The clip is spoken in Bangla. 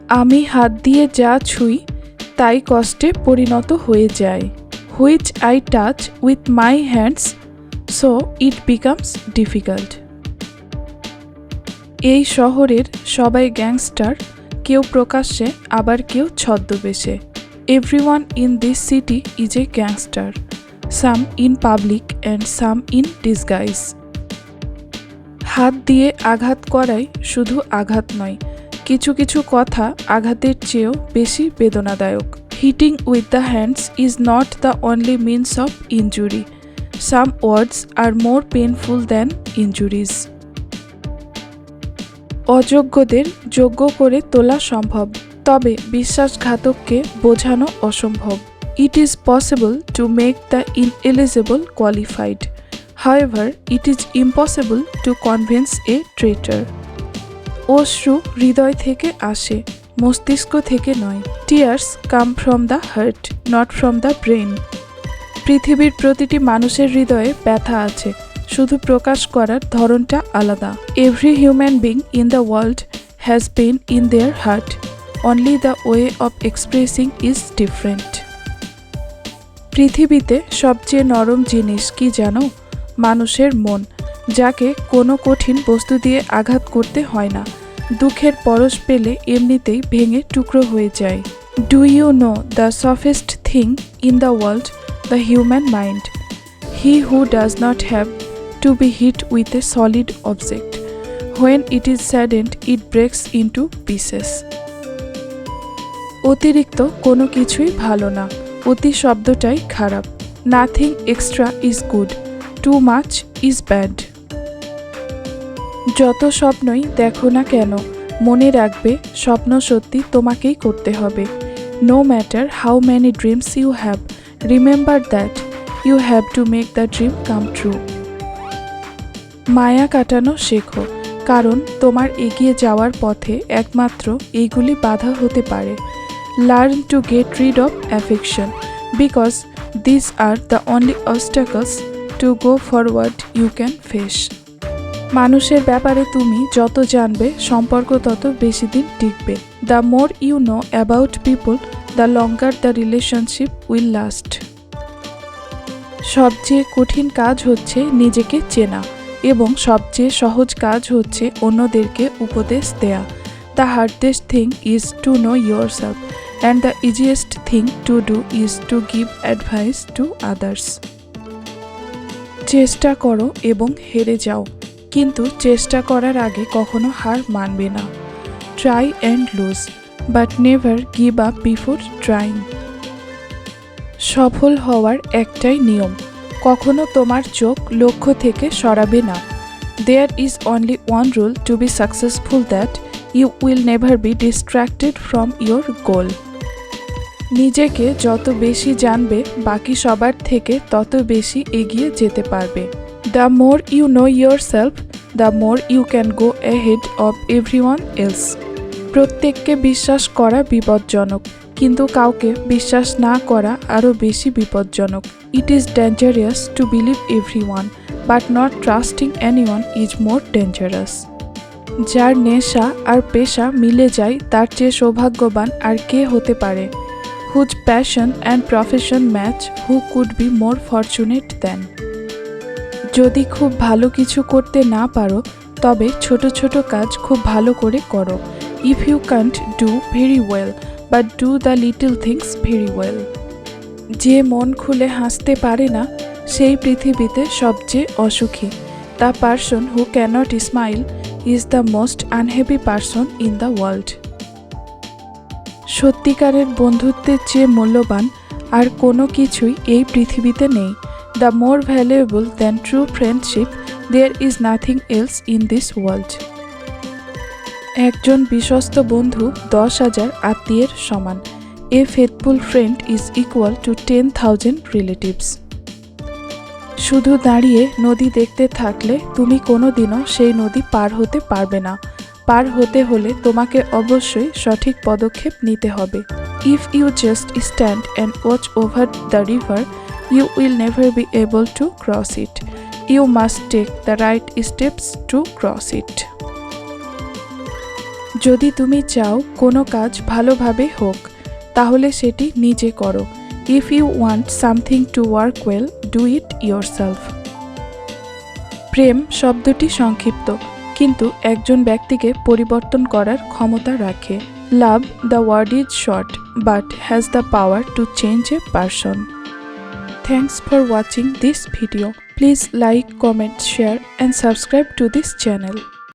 আমি হাত দিয়ে যা ছুঁই তাই কষ্টে পরিণত হয়ে যায়। Which I touch with my hands so it becomes difficult. এই শহরের সবাই গ্যাংস্টার, কেউ প্রকাশ্যে আবার কেউ ছদ্মবেশে। Everyone in this city is a gangster, some in public and some in disguise. হাত দিয়ে আঘাত করাই শুধু আঘাত নয়, কিছু কিছু কথা আঘাতের চেয়েও বেশি বেদনাদায়ক। Hitting with the hands is not the only means of injury, some words are more painful than injuries. অযোগ্যদের যোগ্য করে তোলা সম্ভব, তবে বিশ্বাসঘাতককে বোঝানো অসম্ভব। It is possible to make the ineligible qualified, however it is impossible to convince a traitor. অশ্রু হৃদয় থেকে আসে, মস্তিষ্ক থেকে নয়। Tears come from the heart, not from the brain. পৃথিবীর প্রতিটি মানুষের হৃদয়ে ব্যথা আছে, শুধু প্রকাশ করার ধরনটা আলাদা। Every human being in the world has pain in their heart, only the way of expressing is different. পৃথিবীতে সবচেয়ে নরম জিনিস কি জানো? মানুষের মন, যাকে কোনো কঠিন বস্তু দিয়ে আঘাত করতে হয় না। দুঃখের পরশ পেলে এমনিতেই ভেঙে টুকরো হয়ে যায়। Do you know the softest thing in the world? The human mind. He who does not have to be hit with a solid object, when it is saddened it breaks into pieces. অতিরিক্ত কোনো কিছুই ভালো না, অতি শব্দটাই খারাপ। Nothing extra is good, too much is bad. যত স্বপ্নই দেখো না কেন, মনে রাখবে স্বপ্ন সত্যি তোমাকেই করতে হবে। No matter how many dreams you have, remember that you have to make the dream come true. মায়া কাটানো শেখো, কারণ তোমার এগিয়ে যাওয়ার পথে একমাত্র এইগুলি বাধা হতে পারে। Learn to get rid of affection, because this are the only obstacles to go forward you can face. মানুষের ব্যাপারে তুমি যত জানবে সম্পর্ক তত বেশি দিন টিকবে। The more you know about people, the longer the relationship will last. সবচেয়ে কঠিন কাজ হচ্ছে নিজেকে চেনা, এবং সবচেয়ে সহজ কাজ হচ্ছে অন্যদেরকে উপদেশ দেয়া। The hardest thing is to know your self, and the easiest thing to do is to give advice to others. চেষ্টা করো এবং হেরে যাও, কিন্তু চেষ্টা করার আগে কখনো হার মানবে না। Try and lose, but never give up before trying. সফল হওয়ার একটাই নিয়ম, কখনো তোমার চোখ লক্ষ্য থেকে সরাবে না। There is only one rule to be successful, that you will never be distracted from your goal. নিজেকে যত বেশি জানবে, বাকি সবার থেকে তত বেশি এগিয়ে যেতে পারবে। The more you know yourself, the more you can go ahead of everyone else. প্রত্যেককে বিশ্বাস করা বিপজ্জনক, কিন্তু কাউকে বিশ্বাস না করা আরও বেশি বিপজ্জনক। It is dangerous to believe everyone, but not trusting anyone is more dangerous. যার নেশা আর পেশা মিলে যায়, তার চেয়ে সৌভাগ্যবান আর কে হতে পারে? Whose passion and profession match, who could be more fortunate then. যদি খুব ভালো কিছু করতে না পারো, তবে ছোট ছোট কাজ খুব ভালো করে করো। If you can't do very well, but do the little things very well. যে মন খুলে হাসতে পারে না, সেই পৃথিবীতে সবচেয়ে অসুখী। The person who can't smile is the most unhappy person in the world. সত্যিকারের বন্ধুত্বের চেয়ে মূল্যবান আর কোনো কিছুই এই পৃথিবীতে নেই। The more valuable than true friendship, there is nothing else in this world. একজন বিশ্বস্ত বন্ধু 10,000 আত্মীয়ের সমান। A faithful friend is equal to 10,000 relatives. শুধু দাঁড়িয়ে নদী দেখতে থাকলে তুমি কোনোদিনও সেই নদী পার হতে পারবে না। পার হতে হলে তোমাকে অবশ্যই সঠিক পদক্ষেপ নিতে হবে। If you just stand and watch over the river, you will never be able to cross it. You must take the right steps to cross it. যদি তুমি চাও কোনো কাজ ভালোভাবে হোক তাহলে সেটি নিজে করো। If you want something to work well, do it yourself. প্রেম শব্দটি সংক্ষিপ্ত কিন্তু একজন ব্যক্তিকে পরিবর্তন করার ক্ষমতা রাখে। Love the word is short but has the power to change a person. Thanks for watching this video. Please like, comment, share and subscribe to this channel.